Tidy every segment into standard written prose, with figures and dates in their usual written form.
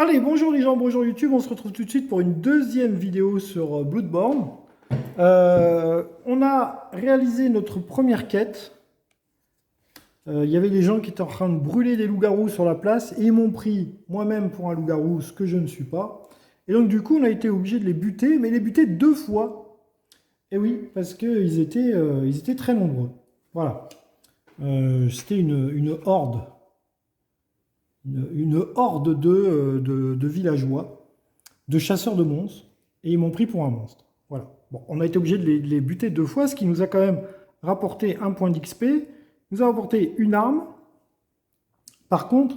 Allez, bonjour les gens, bonjour YouTube, on se retrouve tout de suite pour une deuxième vidéo sur Bloodborne. On a réalisé notre première quête. Il y avait des gens qui étaient en train de brûler des loups-garous sur la place et ils m'ont pris moi-même pour un loup-garou, ce que je ne suis pas. Et donc du coup, on a été obligé de les buter, mais les buter 2 fois. Et oui, parce qu'ils étaient très nombreux. Voilà. C'était une horde. Une horde de villageois, de chasseurs de monstres, et ils m'ont pris pour un monstre. Voilà. Bon, on a été obligé de les buter 2 fois, ce qui nous a quand même rapporté un point d'XP, nous a rapporté une arme. Par contre,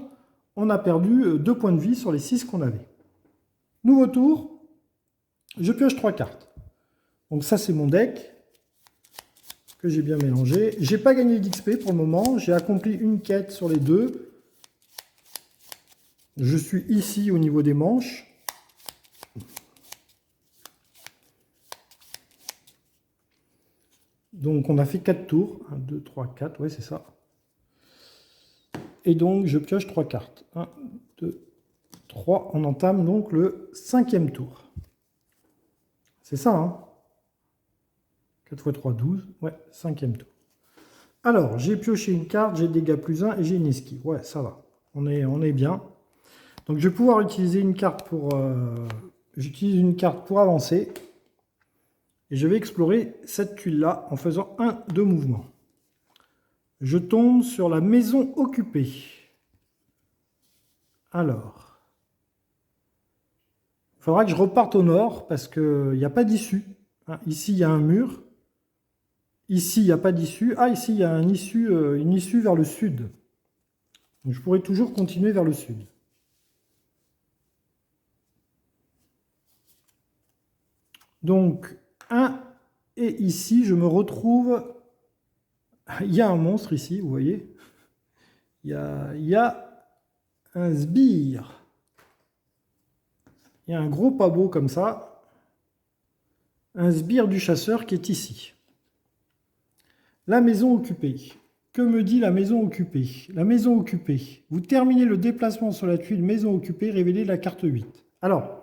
on a perdu 2 points de vie sur les 6 qu'on avait. Nouveau tour, je pioche 3 cartes. Donc ça, c'est mon deck, que j'ai bien mélangé. J'ai pas gagné d'XP pour le moment, j'ai accompli une quête sur les 2. Je suis ici au niveau des manches. Donc on a fait 4 tours. 1, 2, 3, 4, ouais c'est ça. Et donc je pioche 3 cartes. 1, 2, 3. On entame donc le 5e tour. C'est ça, hein? 4 x 3, 12. Ouais, 5e tour. Alors, j'ai pioché une carte, j'ai dégâts +1 et j'ai une esquive. Ouais, ça va. On est bien. Donc je vais pouvoir utiliser une carte pour... J'utilise une carte pour avancer. Et je vais explorer cette tuile-là en faisant 2 mouvements. Je tombe sur la maison occupée. Alors, il faudra que je reparte au nord parce qu'il n'y a pas d'issue. Ici, il y a un mur. Ici, il n'y a pas d'issue. Ah, ici, il y a une issue vers le sud. Donc, je pourrais toujours continuer vers le sud. Donc, et ici, je me retrouve... Il y a un monstre ici, vous voyez. Il y a un sbire. Il y a un gros pabot comme ça. Un sbire du chasseur qui est ici. La maison occupée. Que me dit la maison occupée? La maison occupée. Vous terminez le déplacement sur la tuile maison occupée, révélez la carte 8. Alors,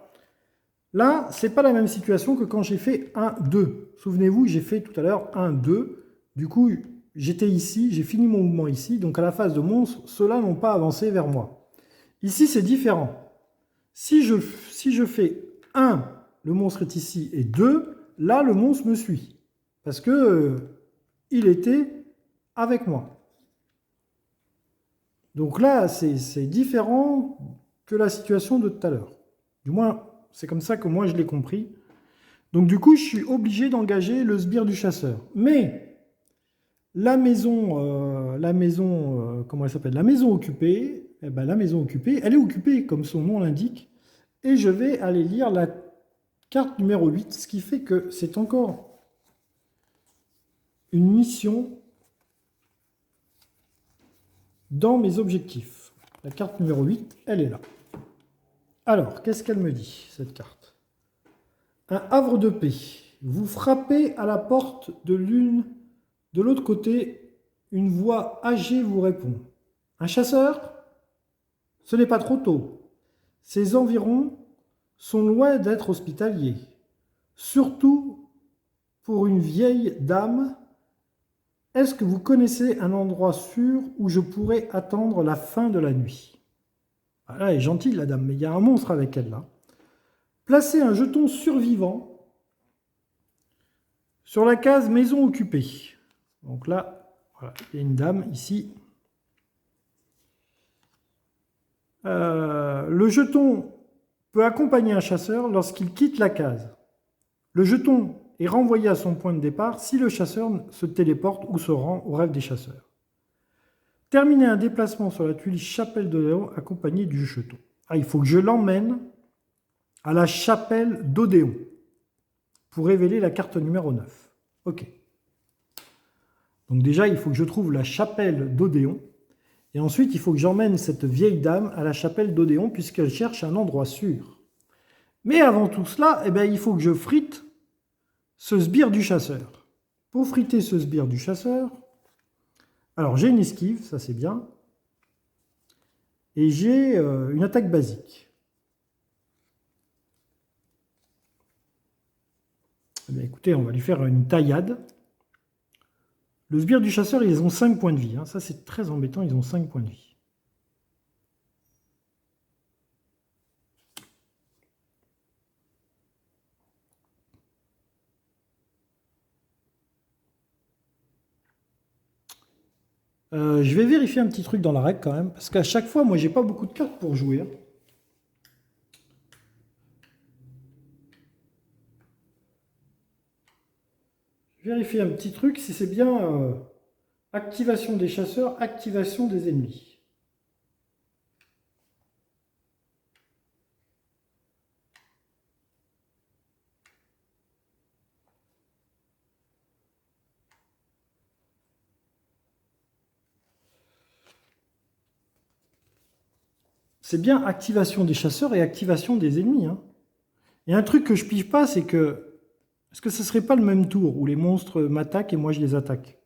là, ce n'est pas la même situation que quand j'ai fait 1-2. Souvenez-vous, j'ai fait tout à l'heure 1-2. Du coup, j'étais ici, j'ai fini mon mouvement ici. Donc à la phase de monstre, ceux-là n'ont pas avancé vers moi. Ici, c'est différent. Si je fais 1, le monstre est ici, et 2, là, le monstre me suit. Parce que il était avec moi. Donc là, c'est différent que la situation de tout à l'heure. Du moins, c'est comme ça que moi, je l'ai compris. Donc du coup, je suis obligé d'engager le sbire du chasseur. Mais la maison comment elle s'appelle? La maison occupée, eh ben, la maison occupée, elle est occupée, comme son nom l'indique. Et je vais aller lire la carte numéro 8, ce qui fait que c'est encore une mission dans mes objectifs. La carte numéro 8, elle est là. Alors, qu'est-ce qu'elle me dit, cette carte? Un havre de paix. Vous frappez à la porte de l'autre côté, une voix âgée vous répond. Un chasseur? Ce n'est pas trop tôt. Ces environs sont loin d'être hospitaliers. Surtout pour une vieille dame. Est-ce que vous connaissez un endroit sûr où je pourrais attendre la fin de la nuit? Ah, là, elle est gentille, la dame, mais il y a un monstre avec elle, là. Placez un jeton survivant sur la case maison occupée. Donc là, voilà, il y a une dame ici. Le jeton peut accompagner un chasseur lorsqu'il quitte la case. Le jeton est renvoyé à son point de départ si le chasseur se téléporte ou se rend au rêve des chasseurs. Terminez un déplacement sur la tuile chapelle d'Odéon accompagné du jeton. Ah, il faut que je l'emmène à la chapelle d'Odéon pour révéler la carte numéro 9. Ok. Donc déjà, il faut que je trouve la chapelle d'Odéon. Et ensuite, il faut que j'emmène cette vieille dame à la chapelle d'Odéon puisqu'elle cherche un endroit sûr. Mais avant tout cela, eh bien, il faut que je frite ce sbire du chasseur. Pour friter ce sbire du chasseur, alors j'ai une esquive, ça c'est bien. Et j'ai une attaque basique. Écoutez, on va lui faire une taillade. Le sbire du chasseur, ils ont 5 points de vie. Hein. Ça, c'est très embêtant, ils ont 5 points de vie. Je vais vérifier un petit truc dans la règle quand même, parce qu'à chaque fois, moi, j'ai pas beaucoup de cartes pour jouer. Hein. Vérifier un petit truc si c'est bien activation des chasseurs, activation des ennemis. C'est bien activation des chasseurs et activation des ennemis. Hein. Et un truc que je pige pas, c'est que est-ce que ce serait pas le même tour où les monstres m'attaquent et moi je les attaque?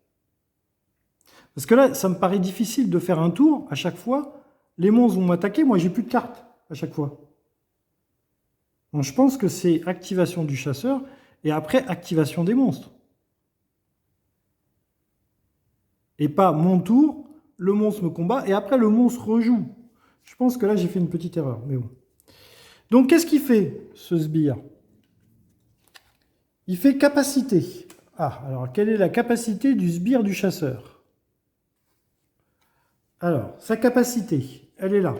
Parce que là, ça me paraît difficile de faire un tour à chaque fois. Les monstres vont m'attaquer, moi j'ai plus de cartes à chaque fois. Donc je pense que c'est activation du chasseur et après activation des monstres. Et pas mon tour, le monstre me combat et après le monstre rejoue. Je pense que là j'ai fait une petite erreur, mais bon. Donc qu'est-ce qu'il fait ce sbire? Il fait capacité. Ah, alors quelle est la capacité du sbire du chasseur? Alors, sa capacité, elle est là.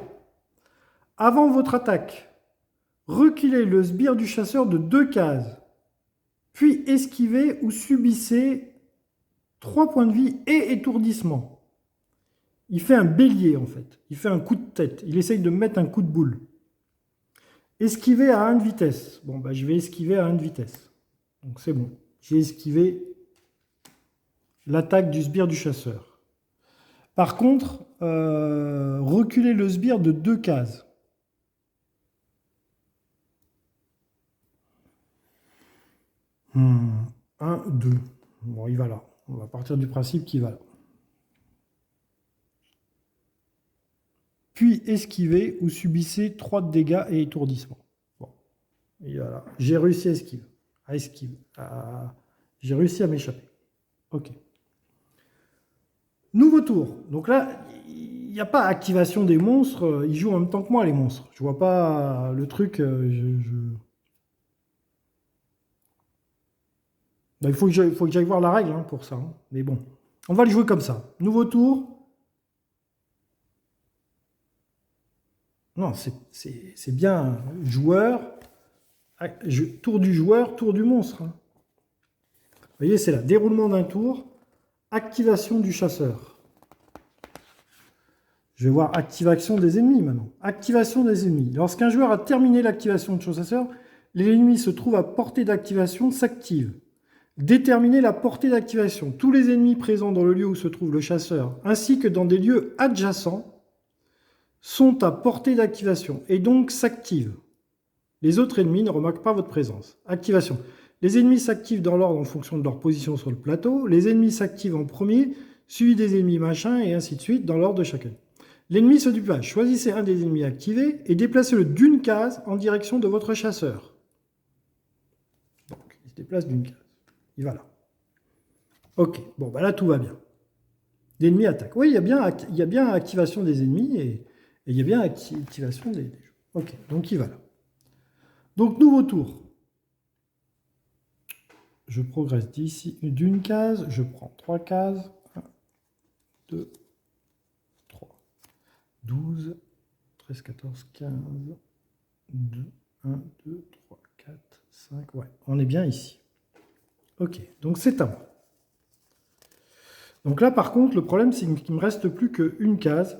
Avant votre attaque, reculez le sbire du chasseur de 2 cases, puis esquivez ou subissez 3 points de vie et étourdissement. Il fait un bélier en fait, il fait un coup de tête, il essaye de mettre un coup de boule. Esquiver à 1 de vitesse. Bon, bah, je vais esquiver à 1 de vitesse. Donc c'est bon, j'ai esquivé l'attaque du sbire du chasseur. Par contre, reculer le sbire de 2 cases. 1, 2. Bon, il va là. On va partir du principe qu'il va là. Puis esquiver ou subissez 3 de dégâts et étourdissement. Bon, et voilà. J'ai réussi à esquiver. J'ai réussi à m'échapper. Ok. Nouveau tour. Donc là, il n'y a pas activation des monstres. Ils jouent en même temps que moi, les monstres. Je vois pas le truc. Ben, il faut que j'aille voir la règle hein, pour ça. Hein. Mais bon, on va le jouer comme ça. Nouveau tour. Non, c'est bien joueur. Tour du joueur, tour du monstre. Hein. Vous voyez, c'est là. Déroulement d'un tour. Activation du chasseur. Je vais voir activation des ennemis maintenant. Activation des ennemis. Lorsqu'un joueur a terminé l'activation de son chasseur, l'ennemi se trouve à portée d'activation s'active. Déterminer la portée d'activation. Tous les ennemis présents dans le lieu où se trouve le chasseur, ainsi que dans des lieux adjacents, sont à portée d'activation et donc s'activent. Les autres ennemis ne remarquent pas votre présence. Activation. Les ennemis s'activent dans l'ordre en fonction de leur position sur le plateau. Les ennemis s'activent en premier, suivi des ennemis machin, et ainsi de suite, dans l'ordre de chacun. L'ennemi se déplace. Choisissez un des ennemis activés et déplacez-le d'une case en direction de votre chasseur. Donc, il se déplace d'une case. Il va là. Ok, bon, bah là, tout va bien. L'ennemi attaque. Oui, il y a bien activation des ennemis et il y a bien activation des jeux. Ok, donc il va là. Donc, nouveau tour. Je progresse d'ici d'une case. Je prends 3 cases. 1, 2, 3, 12, 13, 14, 15, 2, 1, 2, 3, 4, 5. Ouais, on est bien ici. Ok, donc c'est à moi. Donc là, par contre, le problème, c'est qu'il ne me reste plus qu'une case.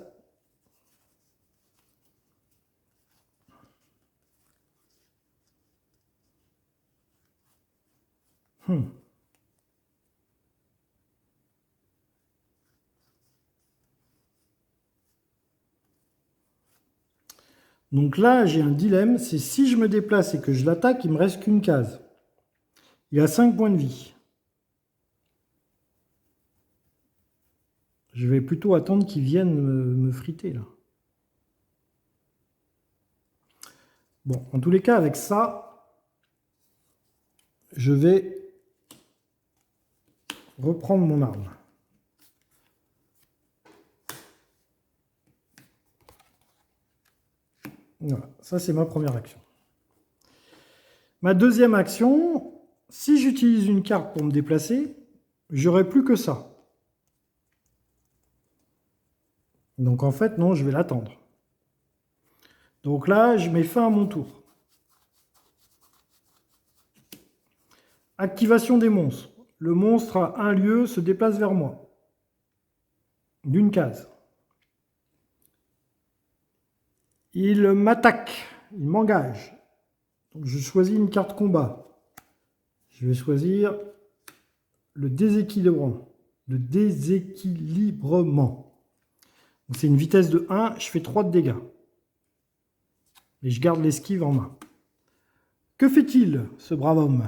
Donc là, j'ai un dilemme, c'est si je me déplace et que je l'attaque, il me reste qu'une case. Il a 5 points de vie. Je vais plutôt attendre qu'il vienne me friter, là. Bon, en tous les cas, avec ça, je vais reprendre mon arme. Voilà, ça c'est ma première action. Ma deuxième action, si j'utilise une carte pour me déplacer, j'aurai plus que ça. Donc en fait, non, je vais l'attendre. Donc là, je mets fin à mon tour. Activation des monstres. Le monstre à un lieu se déplace vers moi. D'une case. Il m'attaque. Il m'engage. Donc je choisis une carte combat. Je vais choisir le déséquilibrement. Le déséquilibrement. C'est une vitesse de 1, je fais 3 de dégâts. Et je garde l'esquive en main. Que fait-il, ce brave homme?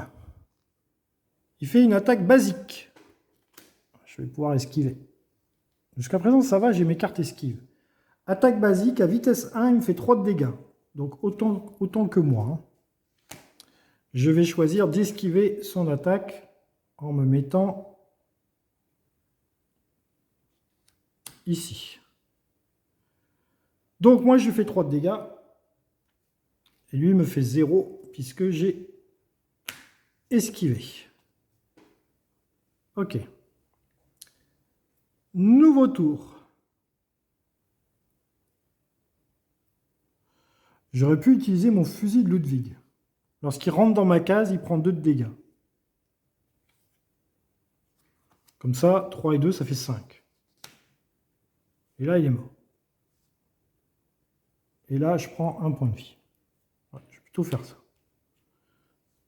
Il fait une attaque basique. Je vais pouvoir esquiver. Jusqu'à présent, ça va, j'ai mes cartes esquives. Attaque basique, à vitesse 1, il me fait 3 de dégâts. Donc autant que moi. Hein. Je vais choisir d'esquiver son attaque en me mettant ici. Donc moi, je lui fais 3 de dégâts. Et lui, il me fait 0 puisque j'ai esquivé. Ok. Nouveau tour. J'aurais pu utiliser mon fusil de Ludwig. Lorsqu'il rentre dans ma case, il prend 2 de dégâts. Comme ça, 3 et 2, ça fait 5. Et là, il est mort. Et là, je prends un point de vie. Ouais, je vais plutôt faire ça.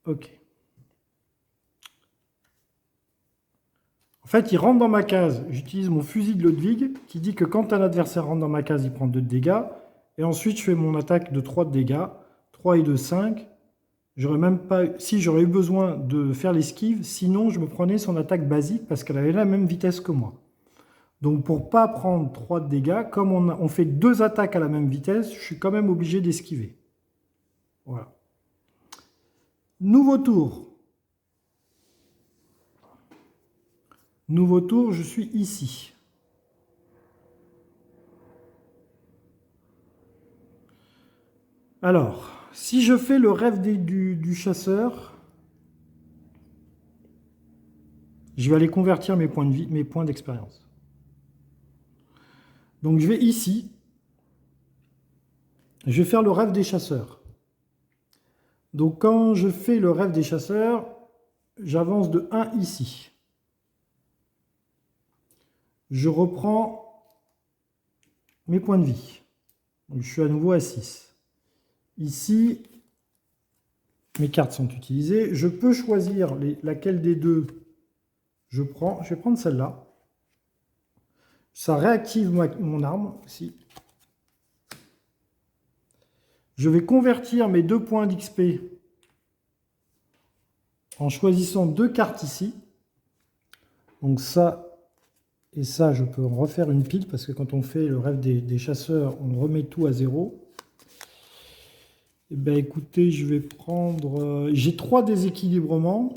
Ok. En fait, il rentre dans ma case. J'utilise mon fusil de Ludwig qui dit que quand un adversaire rentre dans ma case, il prend 2 de dégâts. Et ensuite, je fais mon attaque de 3 de dégâts. 3 et 2, 5. J'aurais même pas... Si, j'aurais eu besoin de faire l'esquive. Sinon, je me prenais son attaque basique parce qu'elle avait la même vitesse que moi. Donc, pour ne pas prendre 3 de dégâts, comme on fait 2 attaques à la même vitesse, je suis quand même obligé d'esquiver. Voilà. Nouveau tour. Nouveau tour, je suis ici. Alors, si je fais le rêve du chasseur, je vais aller convertir mes points de vie, mes points d'expérience. Donc je vais ici. Je vais faire le rêve des chasseurs. Donc quand je fais le rêve des chasseurs, j'avance de 1 ici. Je reprends mes points de vie. Donc je suis à nouveau à 6. Ici, mes cartes sont utilisées. Je peux choisir laquelle des deux je prends. Je vais prendre celle-là. Ça réactive mon arme aussi. Je vais convertir mes 2 points d'XP en choisissant 2 cartes ici. Donc ça et ça, je peux refaire une pile parce que quand on fait le rêve des chasseurs, on remet tout à 0. Eh bien écoutez, je vais prendre... j'ai 3 déséquilibrements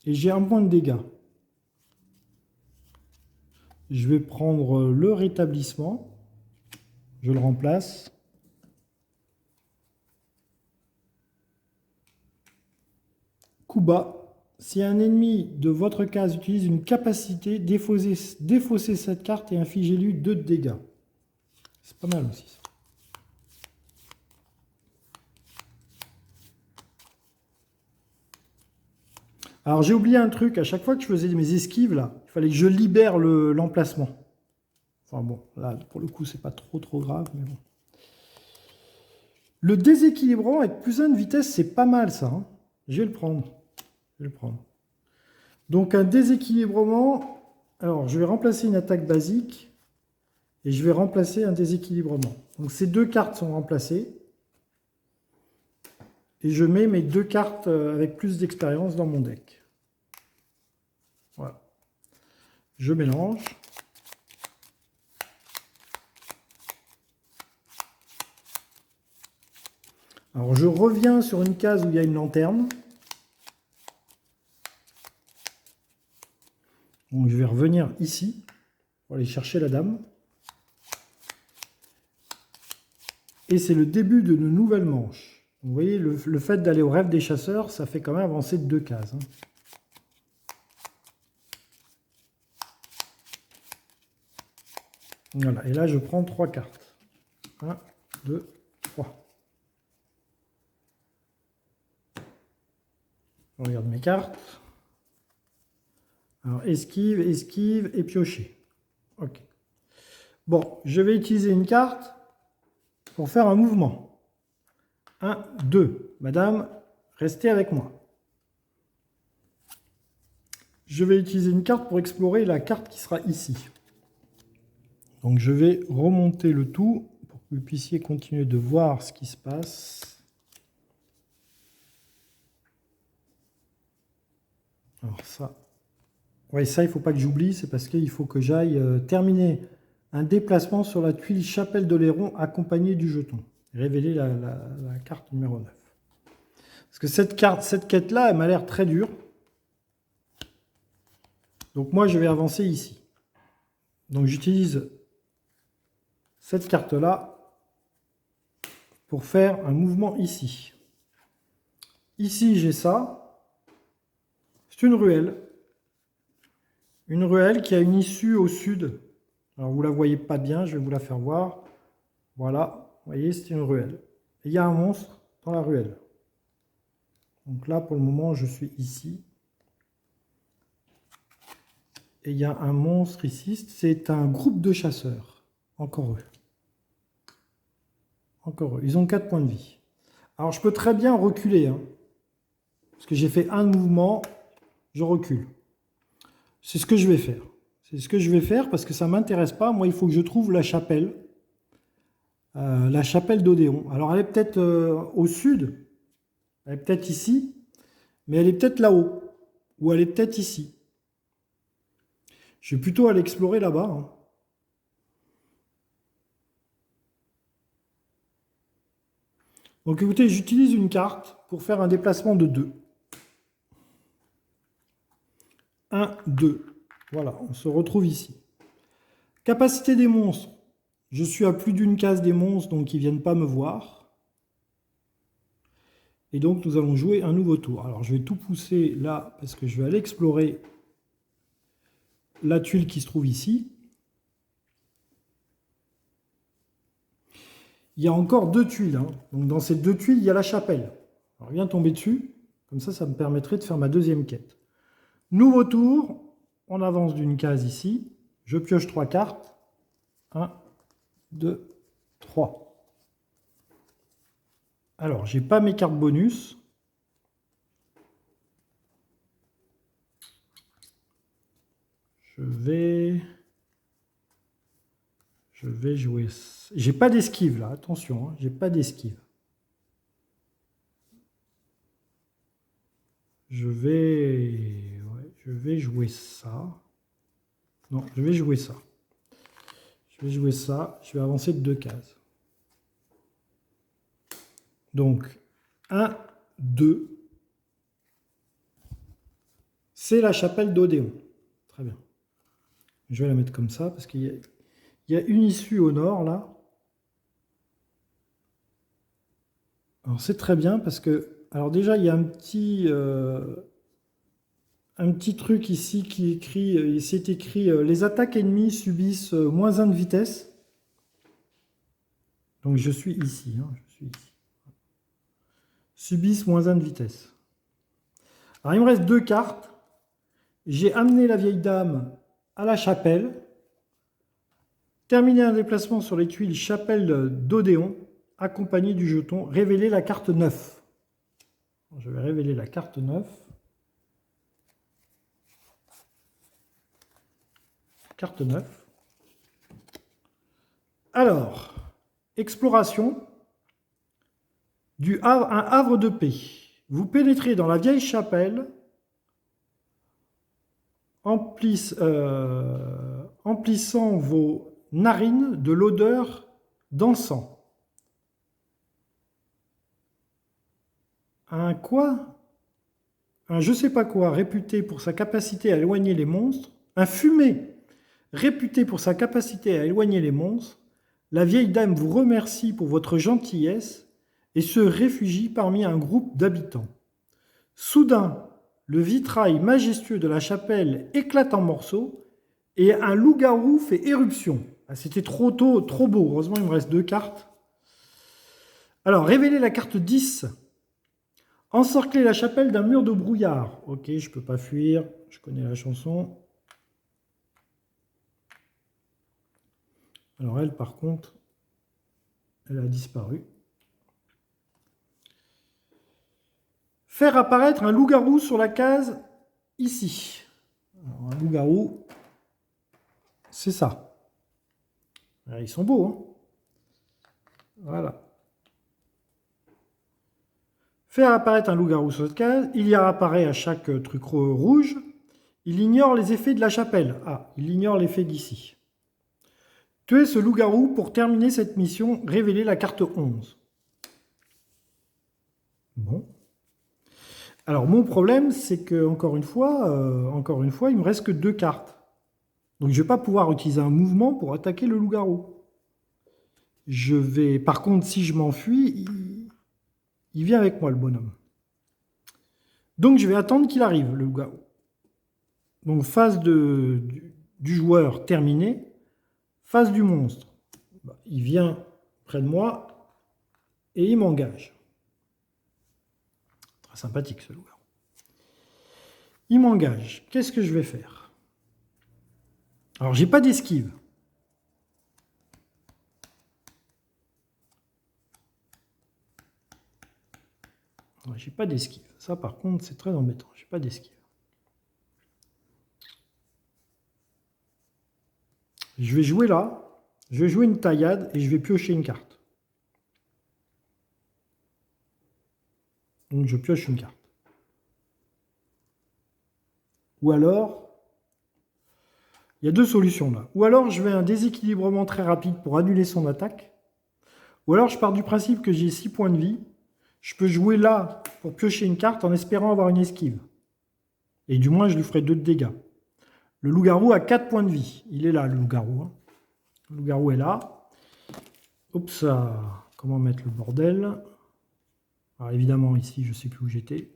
et j'ai 1 point de dégâts. Je vais prendre le rétablissement. Je le remplace. Coup bas. Si un ennemi de votre case utilise une capacité, défaussez cette carte et infligez-lui 2 de dégâts. C'est pas mal aussi. Alors j'ai oublié un truc, à chaque fois que je faisais mes esquives, là, il fallait que je libère l'emplacement. Enfin bon, là pour le coup c'est pas trop grave, mais bon. Le déséquilibrant avec plus 1 de vitesse, c'est pas mal ça. Hein. Je vais le prendre. Donc un déséquilibrement, alors je vais remplacer une attaque basique et je vais remplacer un déséquilibrement. Donc ces 2 cartes sont remplacées. Et je mets mes 2 cartes avec plus d'expérience dans mon deck. Voilà. Je mélange. Alors je reviens sur une case où il y a une lanterne. Donc je vais revenir ici pour aller chercher la dame. Et c'est le début d'une nouvelle manche. Vous voyez, le fait d'aller au rêve des chasseurs, ça fait quand même avancer de 2 cases. Voilà, et là je prends 3 cartes. 1, 2, 3. Je regarde mes cartes. Alors esquive, esquive et piocher. Ok. Bon, je vais utiliser une carte pour faire un mouvement. 1, 2. Madame, restez avec moi. Je vais utiliser une carte pour explorer la carte qui sera ici. Donc je vais remonter le tout pour que vous puissiez continuer de voir ce qui se passe. Alors ça, ouais, ça il ne faut pas que j'oublie, c'est parce qu'il faut que j'aille terminer un déplacement sur la tuile chapelle d'Oléron accompagnée du jeton. Révéler la carte numéro 9. Parce que cette quête-là, elle m'a l'air très dure. Donc moi, je vais avancer ici. Donc j'utilise cette carte-là pour faire un mouvement ici. Ici, j'ai ça. C'est une ruelle. Une ruelle qui a une issue au sud. Alors vous ne la voyez pas bien, je vais vous la faire voir. Voilà, vous voyez, c'est une ruelle. Et il y a un monstre dans la ruelle. Donc là, pour le moment, je suis ici. Et il y a un monstre ici. C'est un groupe de chasseurs. Encore eux. Encore eux. Ils ont 4 points de vie. Alors, je peux très bien reculer. Parce que j'ai fait un mouvement, je recule. C'est ce que je vais faire. C'est ce que je vais faire parce que ça ne m'intéresse pas. Moi, il faut que je trouve la chapelle. La chapelle d'Odéon. Alors, elle est peut-être au sud. Elle est peut-être ici. Mais elle est peut-être là-haut. Ou elle est peut-être ici. Je vais plutôt aller explorer là-bas. Donc écoutez, j'utilise une carte pour faire un déplacement de 2. 1, 2. Voilà, on se retrouve ici. Capacité des monstres. Je suis à plus d'une case des monstres, donc ils ne viennent pas me voir. Et donc nous allons jouer un nouveau tour. Alors je vais tout pousser là, parce que je vais aller explorer la tuile qui se trouve ici. Il y a encore 2 tuiles. Donc dans ces 2 tuiles, il y a la chapelle. Alors je viens tomber dessus. Comme ça me permettrait de faire ma deuxième quête. Nouveau tour. On avance d'une case ici. Je pioche 3 cartes. 1, 2, 3. Alors, j'ai pas mes cartes bonus. Je vais jouer... J'ai pas d'esquive là, attention, j'ai pas d'esquive. Je vais jouer ça. Non, je vais jouer ça. Je vais jouer ça, je vais avancer de 2 cases. Donc, 1, 2. C'est la chapelle d'Odéon. Très bien. Je vais la mettre comme ça, parce qu'il y a une issue au nord, là. Alors, c'est très bien, parce que... Alors déjà, il y a un petit truc ici qui écrit... C'est écrit les attaques ennemies subissent -1 de vitesse. Donc, je suis ici. Je suis ici. Subissent -1 de vitesse. Alors, il me reste 2 cartes. J'ai amené la vieille dame à la chapelle. Terminé un déplacement sur les tuiles chapelle d'Odéon, accompagné du jeton. Révéler la carte 9. Je vais révéler la carte 9. Carte 9. Alors, exploration. Un havre de paix. Vous pénétrez dans la vieille chapelle, emplissant vos narines de l'odeur d'encens. Un quoi? Un je sais pas quoi, réputé pour sa capacité à éloigner les monstres, Un fumet réputé pour sa capacité à éloigner les monstres, la vieille dame vous remercie pour votre gentillesse et se réfugie parmi un groupe d'habitants. Soudain, le vitrail majestueux de la chapelle éclate en morceaux et un loup-garou fait éruption. Ah, c'était trop tôt, trop beau. Heureusement, il me reste 2 cartes. Alors, révélez la carte 10. Encerclez la chapelle d'un mur de brouillard. Ok, je ne peux pas fuir. Je connais la chanson. Alors elle, par contre, elle a disparu. Faire apparaître un loup-garou sur la case ici. Alors, un loup-garou, c'est ça. Alors, ils sont beaux, hein. Voilà. Faire apparaître un loup-garou sur cette case. Il y apparaît à chaque truc rouge. Il ignore les effets de la chapelle. Ah, il ignore l'effet d'ici. Tuez ce loup-garou pour terminer cette mission. Révélez la carte 11. Bon. Alors, mon problème, c'est que, encore une fois, il me reste que 2 cartes. Donc, je ne vais pas pouvoir utiliser un mouvement pour attaquer le loup-garou. Par contre, si je m'enfuis, il vient avec moi, le bonhomme. Donc, je vais attendre qu'il arrive, le loup-garou. Donc, phase du joueur terminée. Phase du monstre. Il vient près de moi et il m'engage. Très sympathique, ce loup-garou. Il m'engage. Qu'est-ce que je vais faire? Alors, j'ai pas d'esquive. J'ai pas d'esquive. Ça, par contre, c'est très embêtant. J'ai pas d'esquive. Je vais jouer là. Je vais jouer une taillade et je vais piocher une carte. Donc, je pioche une carte. Ou alors, il y a 2 solutions là. Ou alors, je vais un déséquilibrement très rapide pour annuler son attaque. Ou alors, je pars du principe que j'ai 6 points de vie. Je peux jouer là pour piocher une carte en espérant avoir une esquive. Et du moins, je lui ferai 2 de dégâts. Le loup-garou a 4 points de vie. Il est là, le loup-garou. Hein. Le loup-garou est là. Oups, comment mettre le bordel? Alors évidemment, ici, je ne sais plus où j'étais.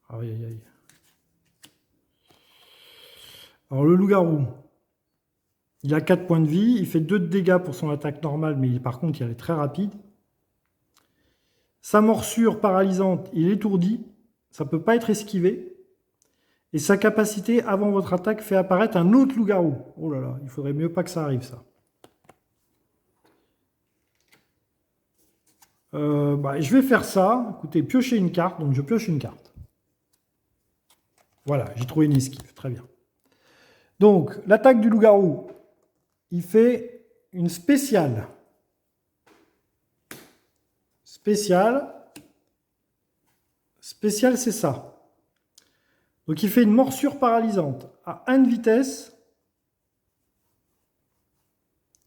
Aïe, aïe, aïe. Alors le loup-garou, il a 4 points de vie. Il fait 2 de dégâts pour son attaque normale, mais par contre, il est très rapide. Sa morsure paralysante, il étourdit. Ça ne peut pas être esquivé. Et sa capacité, avant votre attaque, fait apparaître un autre loup-garou. Oh là là, il faudrait mieux pas que ça arrive, ça. Je vais faire ça. Écoutez, piocher une carte. Donc, je pioche une carte. Voilà, j'ai trouvé une esquive. Très bien. Donc, l'attaque du loup-garou, il fait une spéciale. Spéciale. Spéciale, c'est ça. Donc, il fait une morsure paralysante à 1 de vitesse.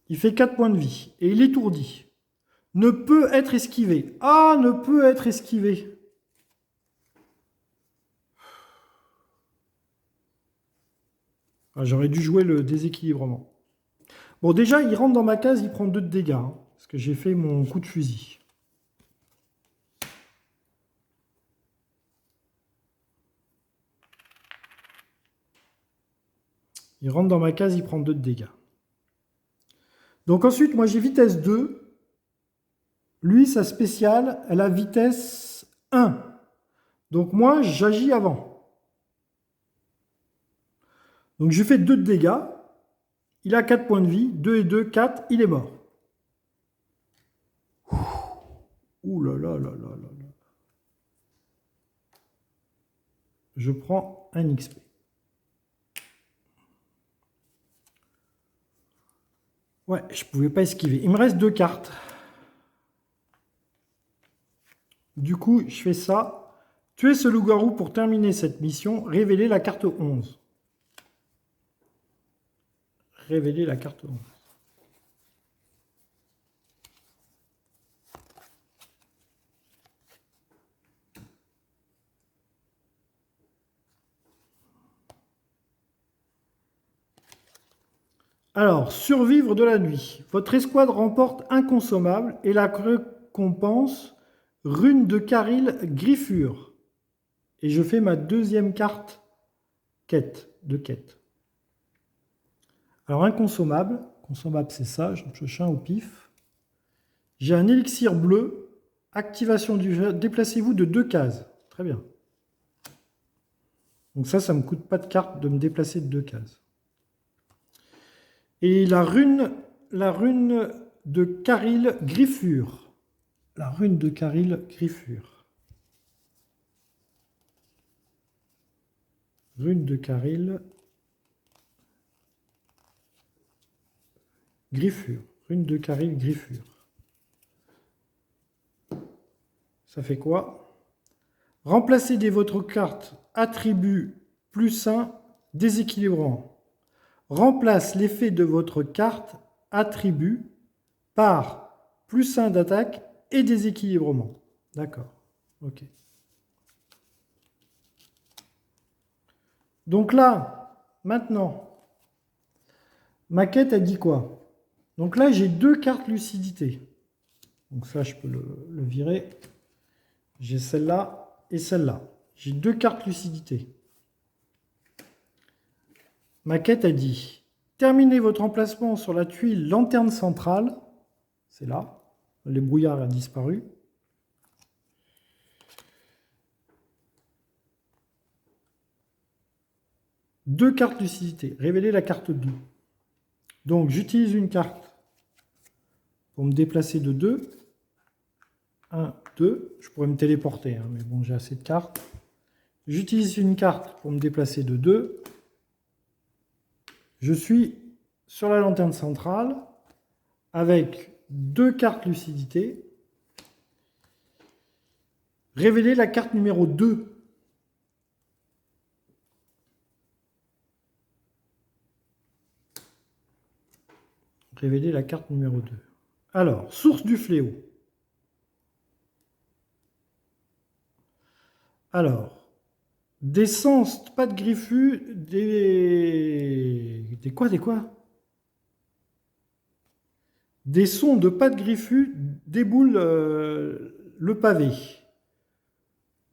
Il fait 4 points de vie. Et il étourdit. Ne peut être esquivé. Ah, ne peut être esquivé. Ah, j'aurais dû jouer le déséquilibrement. Bon, déjà, il rentre dans ma case, il prend 2 de dégâts. Hein, parce que j'ai fait mon coup de fusil. Il rentre dans ma case, il prend 2 de dégâts. Donc ensuite, moi j'ai vitesse 2. Lui, sa spéciale, elle a vitesse 1. Donc moi, j'agis avant. Donc je fais 2 de dégâts. Il a 4 points de vie. 2 et 2, 4. Il est mort. Ouh là là là là là là. Je prends un XP. Ouais, je ne pouvais pas esquiver. Il me reste 2 cartes. Du coup, je fais ça. Tuez ce loup-garou pour terminer cette mission. Révélez la carte 11. Révélez la carte 11. Alors, survivre de la nuit. Votre escouade remporte un consommable et la récompense, rune de Caril Griffure. Et je fais ma deuxième carte quête. Alors, un consommable. Consommable, c'est ça. Je cherche un au pif. J'ai un élixir bleu. Activation du jeu. Déplacez-vous de 2 cases. Très bien. Donc ça ne me coûte pas de carte de me déplacer de 2 cases. Et la rune de Caril Griffure. La rune de Caril Griffure. Rune de Caril Griffure. Rune de Caril Griffure. Ça fait quoi? Remplacez de votre carte attribut +1 déséquilibrant. Remplace l'effet de votre carte attribut par +1 d'attaque et déséquilibrement. D'accord. Ok. Donc là, maintenant, ma quête a dit quoi? Donc là, j'ai 2 cartes lucidité. Donc ça, je peux le virer. J'ai celle-là et celle-là. J'ai 2 cartes lucidité. Ma quête a dit, terminez votre emplacement sur la tuile lanterne centrale. C'est là. Le brouillard a disparu. Deux cartes lucidité. Révéler la carte 2. Donc, j'utilise une carte pour me déplacer de 2. 1, 2. Je pourrais me téléporter, hein, mais bon, j'ai assez de cartes. J'utilise une carte pour me déplacer de 2. Je suis sur la lanterne centrale avec 2 cartes lucidité. Révéler la carte numéro 2. Révéler la carte numéro 2. Alors, source du fléau. Alors, des sens, pas de griffus, des quoi? Des sons de pas de griffus déboulent le pavé.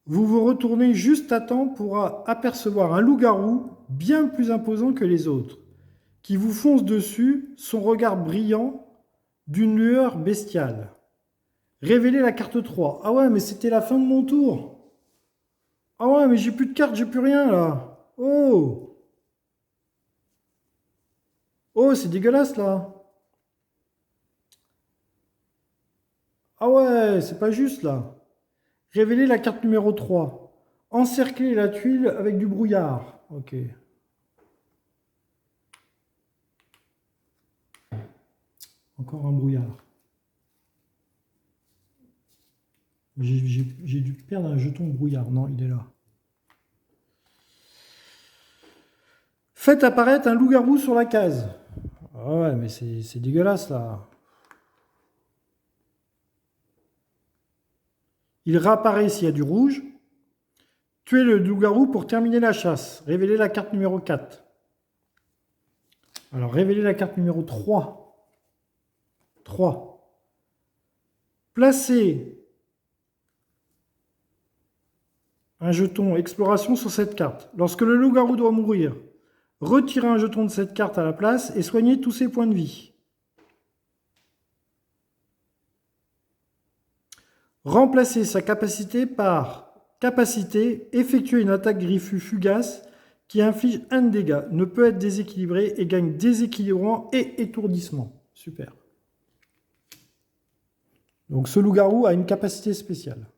Vous vous retournez juste à temps pour apercevoir un loup-garou bien plus imposant que les autres, qui vous fonce dessus, son regard brillant d'une lueur bestiale. Révélez la carte 3. Ah ouais, mais c'était la fin de mon tour. Ah ouais, mais j'ai plus de cartes, j'ai plus rien là. Oh! Oh, c'est dégueulasse là. Ah ouais, c'est pas juste là. Révélez la carte numéro 3. Encerclez la tuile avec du brouillard. Ok. Encore un brouillard. J'ai dû perdre un jeton brouillard. Non, il est là. Faites apparaître un loup-garou sur la case. Ah ouais, mais c'est dégueulasse là. Il réapparaît s'il y a du rouge. Tuez le loup-garou pour terminer la chasse. Révélez la carte numéro 4. Alors, révélez la carte numéro 3. 3. Placez un jeton exploration sur cette carte. Lorsque le loup-garou doit mourir, retirez un jeton de cette carte à la place et soignez tous ses points de vie. Remplacez sa capacité par capacité, effectuer une attaque griffue fugace qui inflige 1 dégât, ne peut être déséquilibré et gagne déséquilibrant et étourdissement. Super. Donc ce loup-garou a une capacité spéciale.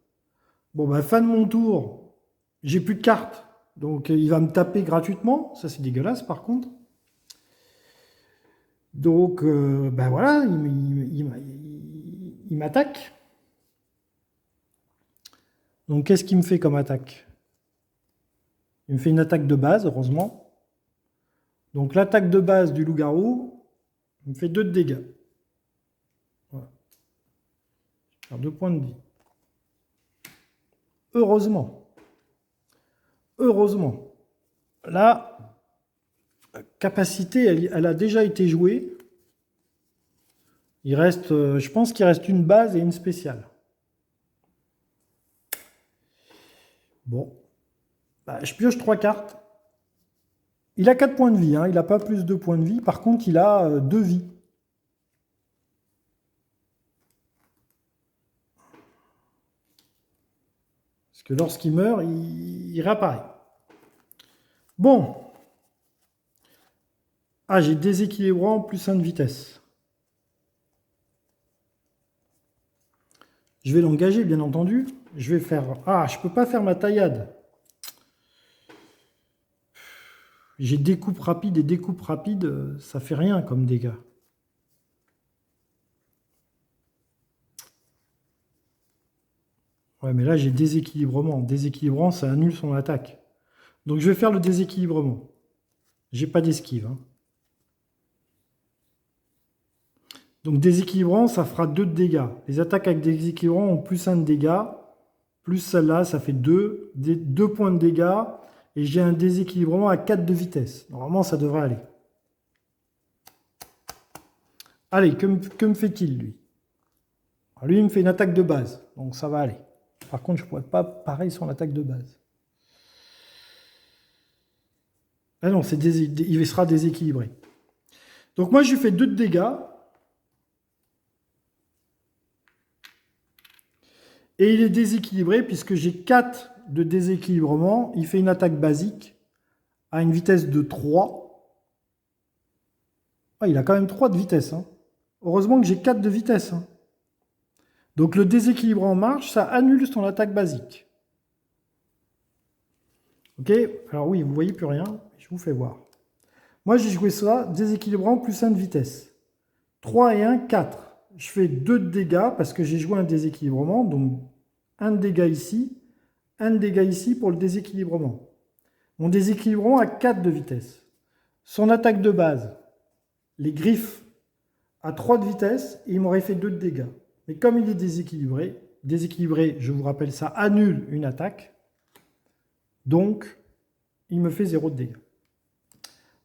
Bon, ben, fin de mon tour. J'ai plus de cartes. Donc il va me taper gratuitement. Ça, c'est dégueulasse par contre. Donc, ben voilà, il m'attaque. Donc qu'est-ce qu'il me fait comme attaque? Il me fait une attaque de base, heureusement. Donc l'attaque de base du loup-garou, il me fait 2 de dégâts. Voilà. Je perds 2 points de vie. Heureusement. Heureusement. Là, capacité, elle a déjà été jouée. Il reste, je pense qu'il reste une base et une spéciale. Bon. Bah, je pioche 3 cartes. Il a 4 points de vie, hein. Il n'a pas plus de points de vie. Par contre, il a 2 vies. Parce que lorsqu'il meurt, il réapparaît. Bon. Ah, j'ai déséquilibrant plus 1 de vitesse. Je vais l'engager, bien entendu. Je vais faire... Ah, je ne peux pas faire ma taillade. J'ai découpe rapide et découpe rapide, ça fait rien comme dégâts. Ouais, mais là, j'ai déséquilibrement. Déséquilibrant, ça annule son attaque. Donc, je vais faire le déséquilibrement. J'ai pas d'esquive. Hein. Donc, déséquilibrant, ça fera 2 de dégâts. Les attaques avec déséquilibrant ont plus 1 de dégâts. Plus celle-là, ça fait 2. 2 points de dégâts. Et j'ai un déséquilibrement à 4 de vitesse. Normalement, ça devrait aller. Allez, que me fait-il, lui? Alors, lui, il me fait une attaque de base. Donc, ça va aller. Par contre, je ne pourrais pas pareil sur l'attaque de base. Ah non, il sera déséquilibré. Donc moi, je lui fais 2 de dégâts. Et il est déséquilibré puisque j'ai 4 de déséquilibrement. Il fait une attaque basique à une vitesse de 3. Ah, il a quand même 3 de vitesse. Hein. Heureusement que j'ai 4 de vitesse. Hein. Donc le déséquilibrant marche, ça annule son attaque basique. Ok, alors oui, vous ne voyez plus rien. Je vous fais voir. Moi, j'ai joué ça, déséquilibrant plus 1 de vitesse. 3 et 1, 4. Je fais 2 de dégâts parce que j'ai joué un déséquilibrement. Donc, 1 de dégâts ici, 1 de dégâts ici pour le déséquilibrement. Mon déséquilibrement a 4 de vitesse. Son attaque de base, les griffes, a 3 de vitesse et il m'aurait fait 2 de dégâts. Mais comme il est déséquilibré, je vous rappelle, ça annule une attaque. Donc, il me fait 0 de dégâts.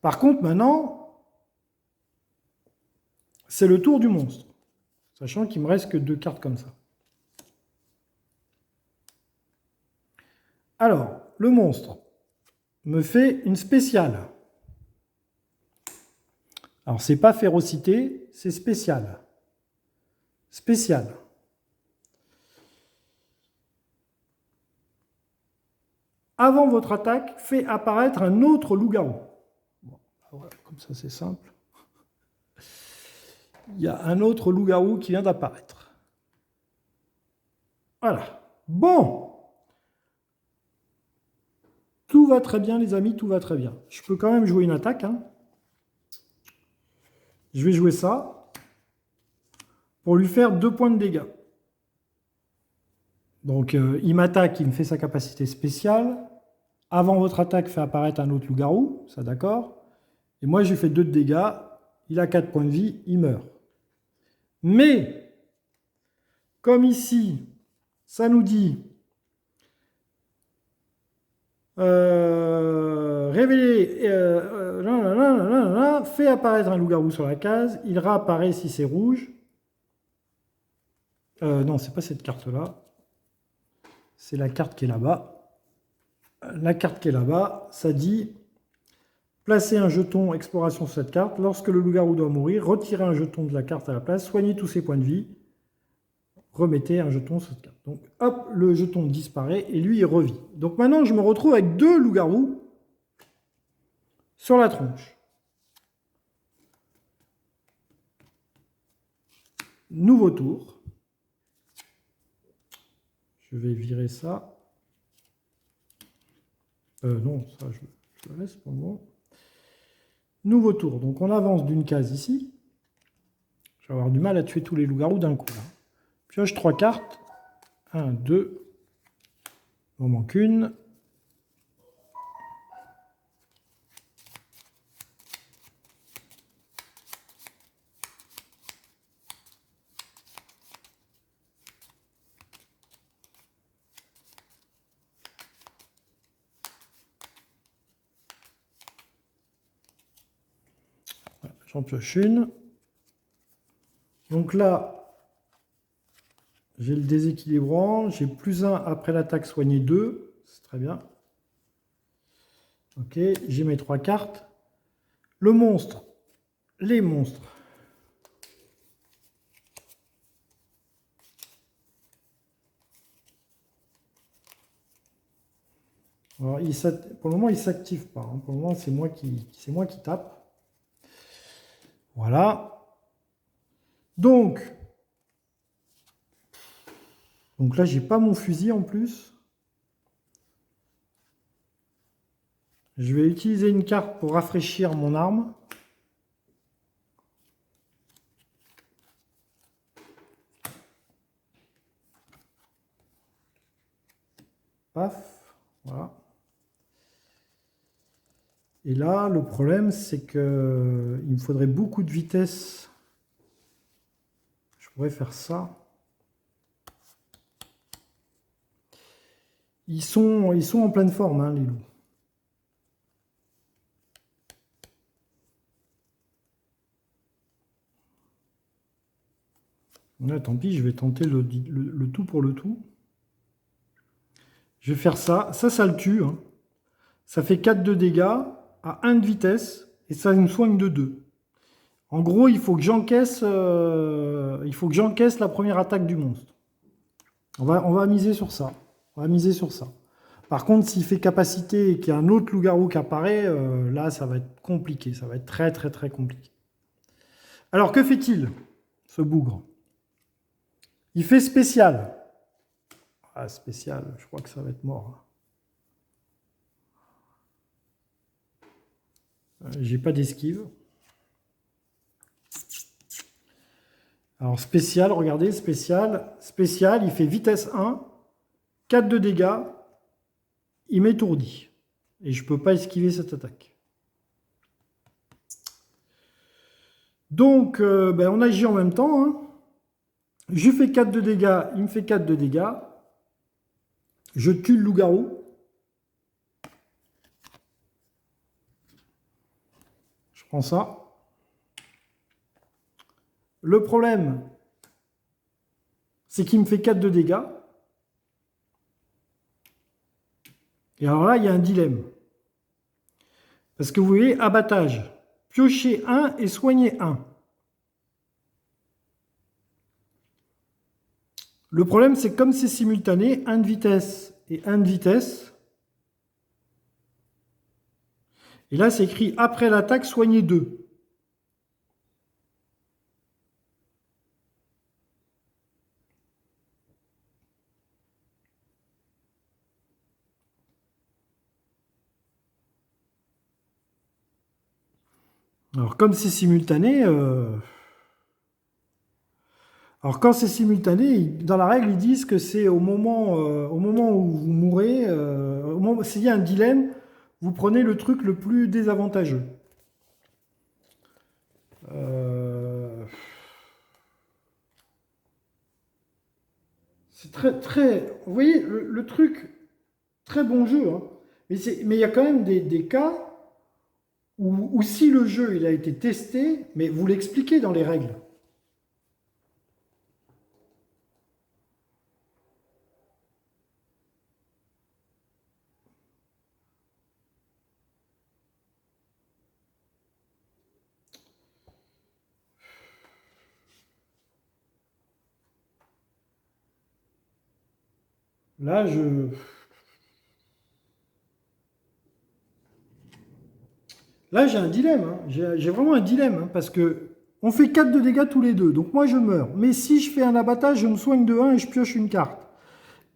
Par contre, maintenant, c'est le tour du monstre. Sachant qu'il me reste que 2 cartes comme ça. Alors, le monstre me fait une spéciale. Alors, c'est pas férocité, c'est spécial. Spécial. Avant votre attaque, fait apparaître un autre loup-garou. Bon, voilà, comme ça, c'est simple. Il y a un autre loup-garou qui vient d'apparaître. Voilà. Bon. Tout va très bien, les amis, tout va très bien. Je peux quand même jouer une attaque. Hein. Je vais jouer ça pour lui faire 2 points de dégâts. Donc, il m'attaque, il me fait sa capacité spéciale. Avant votre attaque, fait apparaître un autre loup-garou, ça d'accord. Et moi, je lui fais 2 de dégâts. Il a 4 points de vie, il meurt. Mais, comme ici, ça nous dit révéler, fait apparaître un loup-garou sur la case, il réapparaît si c'est rouge. Non, c'est pas cette carte-là. C'est la carte qui est là-bas. La carte qui est là-bas, ça dit placer un jeton exploration sur cette carte. Lorsque le loup-garou doit mourir, retirez un jeton de la carte à la place, soignez tous ses points de vie, remettez un jeton sur cette carte. Donc hop, le jeton disparaît et lui il revit. Donc maintenant je me retrouve avec 2 loups-garous sur la tronche. Nouveau tour. Je vais virer ça. Non, ça je le laisse pour le moment. Nouveau tour. Donc on avance d'une case ici. Je vais avoir du mal à tuer tous les loups-garous d'un coup. Là. Pioche 3 cartes. 1, 2. Il m'en manque une. j'en pioche une. Donc là, j'ai le déséquilibrant. J'ai +1 après l'attaque soigné 2. C'est très bien. Ok, j'ai mes 3 cartes. Le monstre. Les monstres. Alors, pour le moment, il ne s'active pas. Hein. Pour le moment, c'est moi qui tape. Voilà. Donc là, j'ai pas mon fusil en plus. Je vais utiliser une carte pour rafraîchir mon arme. Paf. Voilà. Et là, le problème, c'est que il me faudrait beaucoup de vitesse. Je pourrais faire ça. Ils sont en pleine forme, hein, les loups. Là, tant pis, je vais tenter le tout pour le tout. Je vais faire ça. Ça le tue. Hein. Ça fait 4 de dégâts à 1 de vitesse et ça me soigne de 2. En gros, il faut que j'encaisse la première attaque du monstre. On va miser sur ça. On va miser sur ça. Par contre, s'il fait capacité et qu'il y a un autre loup-garou qui apparaît, là, ça va être compliqué. Ça va être très, très, très compliqué. Alors, que fait-il, ce bougre? Il fait spécial. Ah, spécial, je crois que ça va être mort. J'ai pas d'esquive. Alors, spécial, regardez, spécial, il fait vitesse 1, 4 de dégâts, il m'étourdit. Et je ne peux pas esquiver cette attaque. Donc, on agit en même temps. Hein. Je fais 4 de dégâts, il me fait 4 de dégâts. Je tue le loup-garou. Je prends ça. Le problème, c'est qu'il me fait 4 de dégâts. Et alors là, il y a un dilemme. Parce que vous voyez, abattage. Piocher 1 et soigner 1. Le problème, c'est que comme c'est simultané, 1 de vitesse et 1 de vitesse. Et là, c'est écrit après l'attaque, soigner 2. Alors, comme c'est simultané, alors quand c'est simultané, dans la règle, ils disent que c'est au moment où vous mourrez, s'il y a un dilemme, vous prenez le truc le plus désavantageux. C'est très, très... Vous voyez, le truc, très bon jeu, hein. Mais il y a quand même des cas où si le jeu il a été testé, mais vous l'expliquez dans les règles. Là, j'ai un dilemme. Hein. J'ai vraiment un dilemme. Hein, parce que on fait 4 de dégâts tous les deux. Donc moi, je meurs. Mais si je fais un abattage, je me soigne de 1 et je pioche une carte.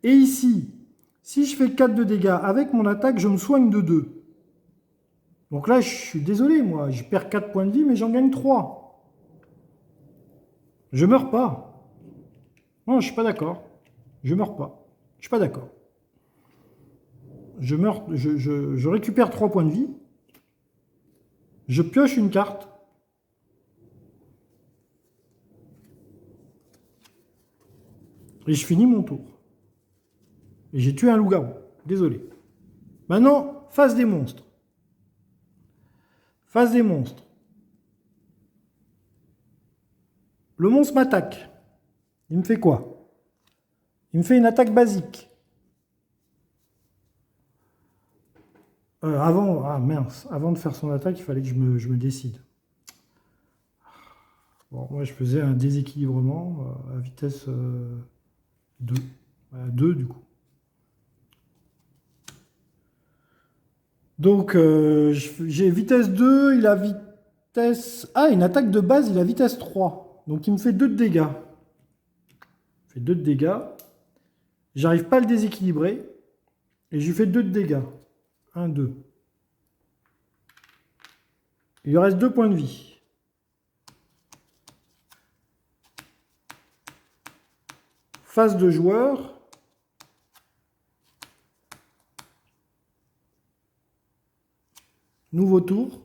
Et ici, si je fais 4 de dégâts avec mon attaque, je me soigne de 2. Donc là, je suis désolé, moi. Je perds 4 points de vie, mais j'en gagne 3. Je meurs pas. Non, je suis pas d'accord. Je meurs pas. Je suis pas d'accord. Je récupère 3 points de vie. Je pioche une carte. Et je finis mon tour. Et j'ai tué un loup-garou. Désolé. Maintenant, phase des monstres. Phase des monstres. le monstre m'attaque. Il me fait quoi? Il me fait une attaque basique. Avant de faire son attaque, il fallait que je me décide. Bon, moi, je faisais un déséquilibrement à vitesse 2. 2, du coup. Donc, j'ai vitesse 2, il a vitesse... Ah, une attaque de base, il a vitesse 3. Donc, il me fait 2 de dégâts. Il fait 2 de dégâts. J'arrive pas à le déséquilibrer. Et je lui fais 2 de dégâts. 1, 2. Il lui reste 2 points de vie. Phase de joueur. Nouveau tour.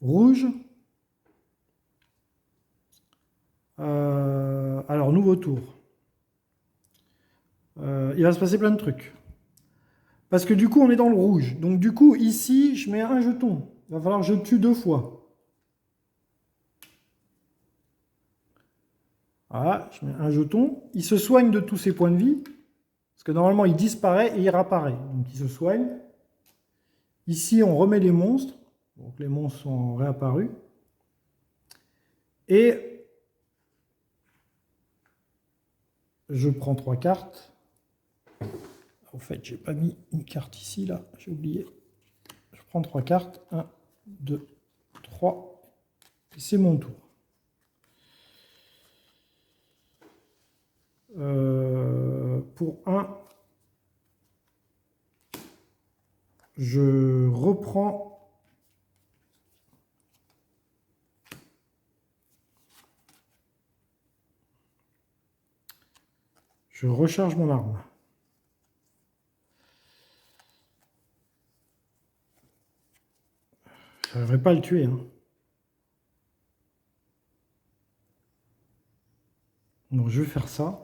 Rouge. Alors, nouveau tour. Il va se passer plein de trucs. Parce que du coup, on est dans le rouge. Donc du coup, ici, je mets un jeton. Il va falloir que je le tue 2 fois. Voilà, je mets un jeton. Il se soigne de tous ses points de vie. Parce que normalement, il disparaît et il réapparaît. Donc il se soigne. Ici, on remet les monstres. Donc les monstres sont réapparus. Et je prends 3 cartes. En fait, j'ai pas mis une carte ici, là. J'ai oublié. Je prends 3 cartes. 1, 2, 3. Et c'est mon tour. Pour 1, je reprends je recharge mon arme. Je n'arriverai pas à le tuer. Hein. Donc je vais faire ça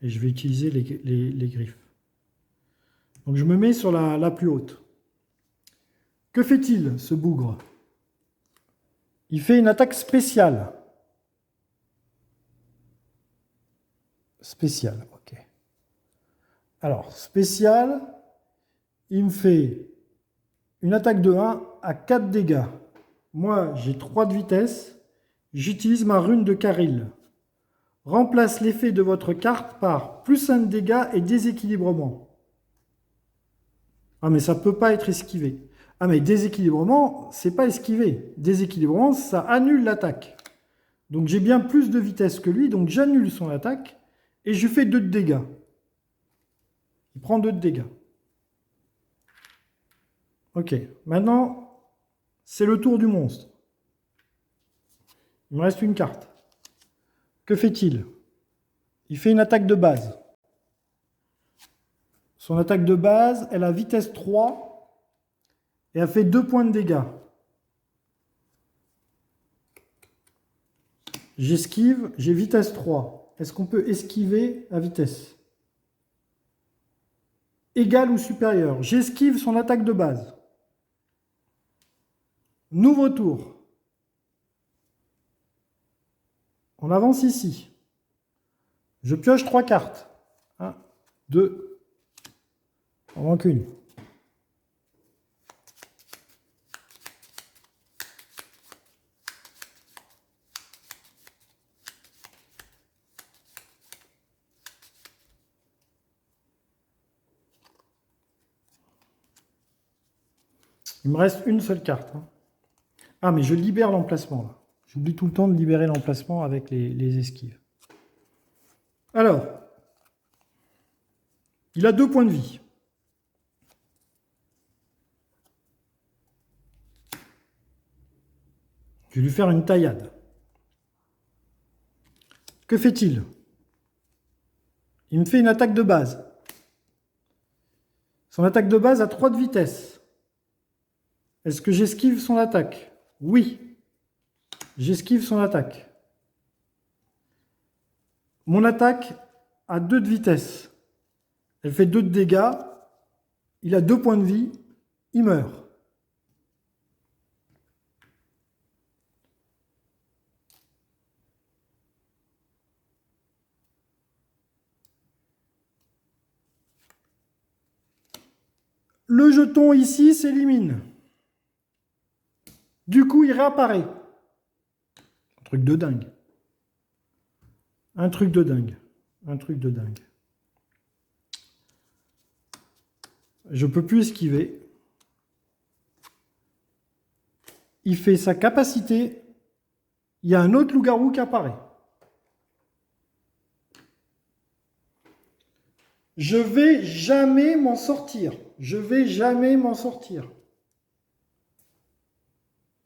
et je vais utiliser les griffes. Donc je me mets sur la plus haute. Que fait-il, ce bougre? Il fait une attaque spéciale. Spéciale, ok. Alors, spéciale, il me fait une attaque de 1 à 4 dégâts. Moi, j'ai 3 de vitesse. J'utilise ma rune de Caril. Remplace l'effet de votre carte par plus 1 de dégâts et déséquilibrement. Ah, mais ça ne peut pas être esquivé. Ah, mais déséquilibrement, c'est pas esquivé. Déséquilibrement, ça annule l'attaque. Donc j'ai bien plus de vitesse que lui, donc j'annule son attaque et je lui fais 2 de dégâts. Il prend 2 de dégâts. Ok, maintenant, c'est le tour du monstre. Il me reste une carte. Que fait-il? Il fait une attaque de base. Son attaque de base, elle a vitesse 3 et elle fait 2 points de dégâts. J'esquive, j'ai vitesse 3. Est-ce qu'on peut esquiver à vitesse égale ou supérieure? J'esquive son attaque de base. Nouveau tour. On avance ici. Je pioche 3 cartes. 1, 2. On manque une. Il me reste une seule carte. Ah, mais je libère l'emplacement là. J'oublie tout le temps de libérer l'emplacement avec les esquives. Alors, il a 2 points de vie. Je vais lui faire une taillade. Que fait-il? Il me fait une attaque de base. Son attaque de base a 3 de vitesse. Est-ce que j'esquive son attaque? Oui. J'esquive son attaque. Mon attaque a 2 de vitesse. Elle fait 2 de dégâts. Il a 2 points de vie. Il meurt. Le jeton ici s'élimine. Du coup, il réapparaît. Un truc de dingue. Un truc de dingue. Un truc de dingue. Je ne peux plus esquiver. Il fait sa capacité. Il y a un autre loup-garou qui apparaît. Je vais jamais m'en sortir. Je vais jamais m'en sortir.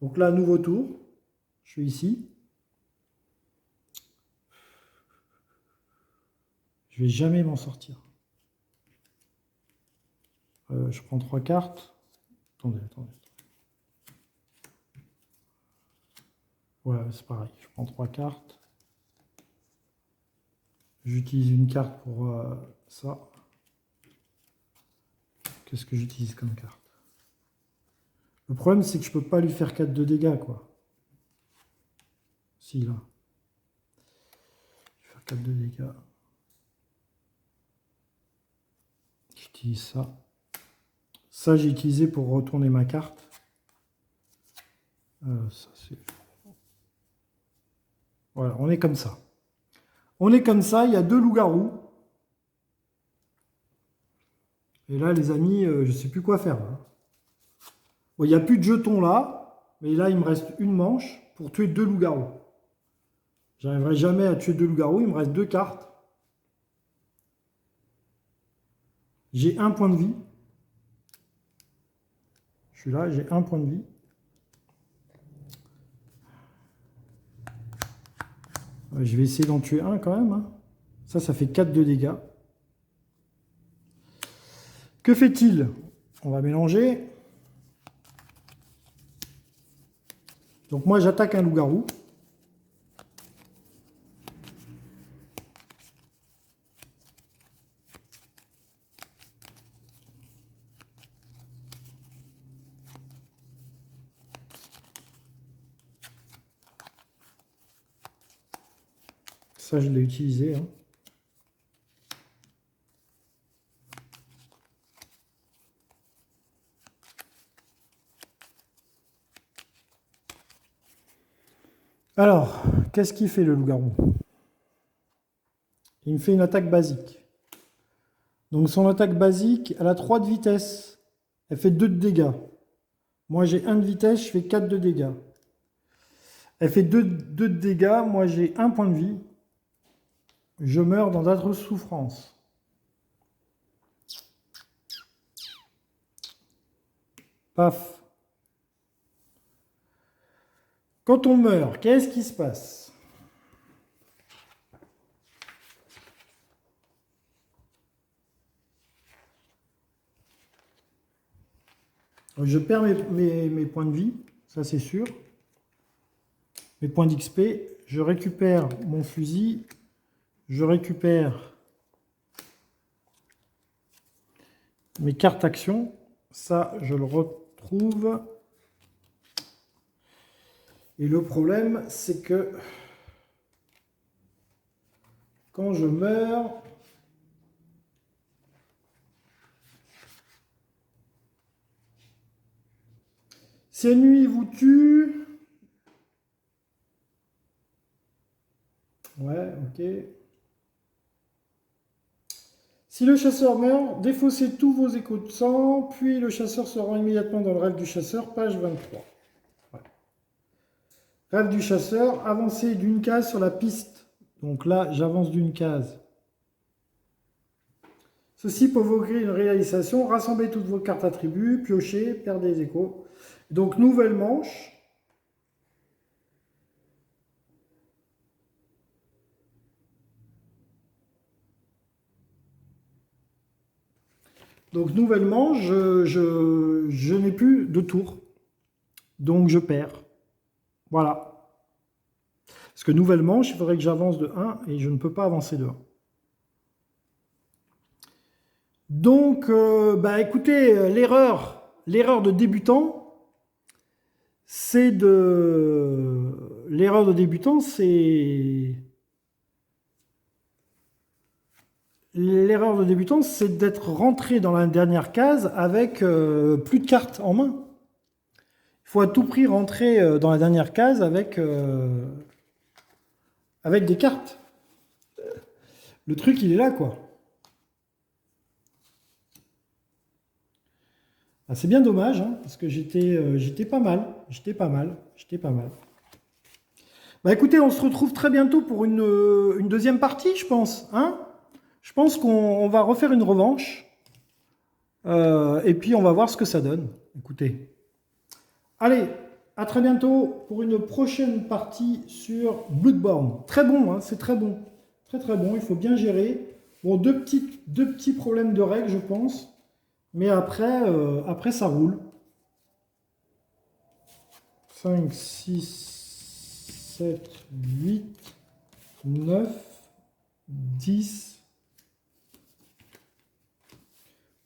Donc là, nouveau tour. Je suis ici. Je vais jamais m'en sortir. Je prends 3 cartes. Attendez. Ouais, c'est pareil. Je prends 3 cartes. J'utilise une carte pour ça. Qu'est-ce que j'utilise comme carte? Le problème, c'est que je peux pas lui faire 4 de dégâts, quoi. Si, là. Je vais faire 4 de dégâts. J'utilise ça. Ça, j'ai utilisé pour retourner ma carte. Ça, c'est... Voilà, on est comme ça. On est comme ça, il y a 2 loups-garous. Et là, les amis, je ne sais plus quoi faire. Là. Bon, il n'y a plus de jetons là, mais là, il me reste une manche pour tuer 2 loups-garous. J'arriverai jamais à tuer 2 loups-garous, il me reste 2 cartes. J'ai 1 point de vie. Je suis là, j'ai 1 point de vie. Je vais essayer d'en tuer un quand même. Hein. Ça fait 4 de dégâts. Que fait-il? On va mélanger. Donc moi, j'attaque un loup-garou. Ça, je l'ai utilisé. Hein. Alors, qu'est-ce qu'il fait le loup-garou? Il me fait une attaque basique. Donc son attaque basique, elle a 3 de vitesse. Elle fait 2 de dégâts. Moi j'ai 1 de vitesse, je fais 4 de dégâts. Elle fait 2 de dégâts, moi j'ai 1 point de vie. Je meurs dans d'atroces souffrances. Paf. Quand on meurt, qu'est-ce qui se passe? Je perds mes points de vie, ça c'est sûr. Mes points d'XP, je récupère mon fusil, je récupère mes cartes actions, ça je le retrouve. Et le problème, c'est que quand je meurs, si ennemi vous tue, ouais, ok. Si le chasseur meurt, défaussez tous vos échos de sang, puis le chasseur se rend immédiatement dans le rêve du chasseur, page 23. Ouais. Rêve du chasseur, avancez d'une case sur la piste. Donc là, j'avance d'une case. Ceci provoquer une réalisation, rassemblez toutes vos cartes attributs, piochez, perdez des échos. Donc nouvelle manche. Donc nouvelle manche, je n'ai plus de tour. Donc je perds. Voilà. Parce que nouvelle manche, il faudrait que j'avance de 1 et je ne peux pas avancer de 1. Donc, écoutez, l'erreur de débutant, c'est de... L'erreur de débutant, c'est... l'erreur de débutant, c'est d'être rentré dans la dernière case avec plus de cartes en main. Il faut à tout prix rentrer dans la dernière case avec des cartes. Le truc, il est là, quoi. Ah, c'est bien dommage, hein, parce que j'étais pas mal. Bah écoutez, on se retrouve très bientôt pour une deuxième partie, je pense. Hein, je pense qu'on va refaire une revanche. Et puis on va voir ce que ça donne. Écoutez. Allez, à très bientôt pour une prochaine partie sur Bloodborne. Très bon, hein, c'est très bon. Très très bon, il faut bien gérer. Bon, deux petits problèmes de règles, je pense. Mais après ça roule. 5, 6, 7, 8, 9, 10.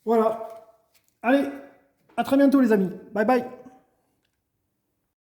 Voilà. Allez, à très bientôt les amis. Bye bye.